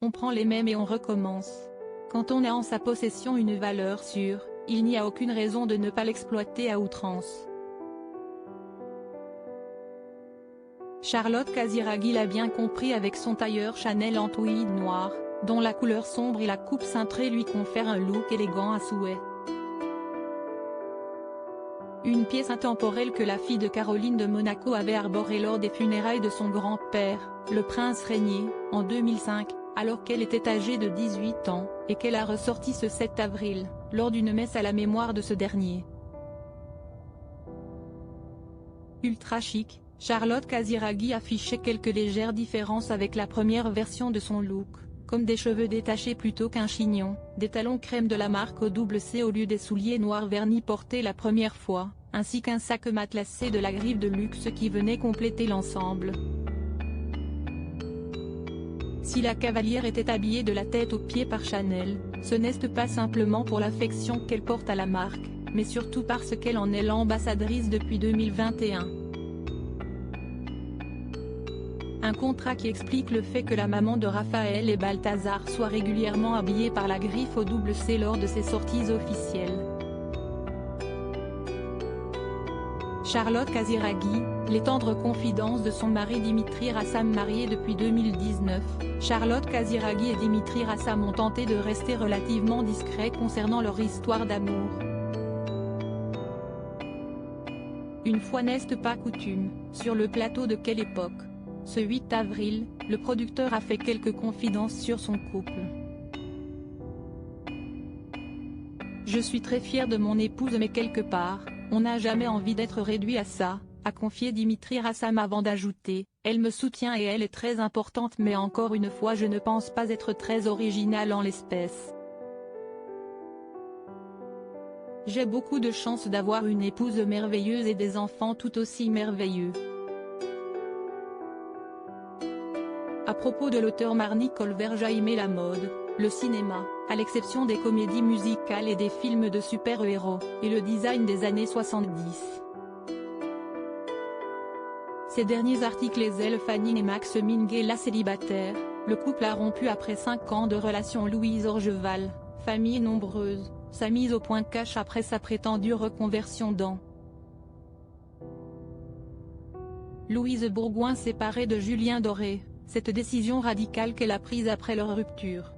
on prend les mêmes et on recommence. Quand on a en sa possession une valeur sûre, il n'y a aucune raison de ne pas l'exploiter à outrance. Charlotte Casiraghi l'a bien compris avec son tailleur Chanel en tweed noir, dont la couleur sombre et la coupe cintrée lui confèrent un look élégant à souhait. Une pièce intemporelle que la fille de Caroline de Monaco avait arborée lors des funérailles de son grand-père, le prince Régnier, en 2005, alors qu'elle était âgée de 18 ans, et qu'elle a ressorti ce 7 avril, lors d'une messe à la mémoire de ce dernier. Ultra chic, Charlotte Casiraghi affichait quelques légères différences avec la première version de son look, comme des cheveux détachés plutôt qu'un chignon, des talons crème de la marque OWC au lieu des souliers noirs vernis portés la première fois, ainsi qu'un sac matelassé de la griffe de luxe qui venait compléter l'ensemble. Si la cavalière était habillée de la tête aux pieds par Chanel, ce n'est pas simplement pour l'affection qu'elle porte à la marque, mais surtout parce qu'elle en est l'ambassadrice depuis 2021. Un contrat qui explique le fait que la maman de Raphaël et Balthazar soit régulièrement habillée par la griffe OWC lors de ses sorties officielles. Charlotte Casiraghi, les tendres confidences de son mari Dimitri Rassam marié depuis 2019, Charlotte Casiraghi et Dimitri Rassam ont tenté de rester relativement discrets concernant leur histoire d'amour. Une fois n'est pas coutume, sur le plateau de Quelle époque ? Ce 8 avril, le producteur a fait quelques confidences sur son couple. Je suis très fière de mon épouse mais quelque part, on n'a jamais envie d'être réduit à ça, a confié Dimitri Rassam avant d'ajouter, elle me soutient et elle est très importante mais encore une fois je ne pense pas être très originale en l'espèce. J'ai beaucoup de chance d'avoir une épouse merveilleuse et des enfants tout aussi merveilleux. À propos de l'auteur Marnie Colverge a aimé la mode, le cinéma, à l'exception des comédies musicales et des films de super-héros, et le design des années 70. Ces derniers articles Elle Fanning et Max Minghella célibataires, le couple a rompu après 5 ans de relation. Louise Orgeval, famille nombreuse, sa mise au point cash après sa prétendue reconversion dans Louise Bourgoin séparée de Julien Doré, cette décision radicale qu'elle a prise après leur rupture.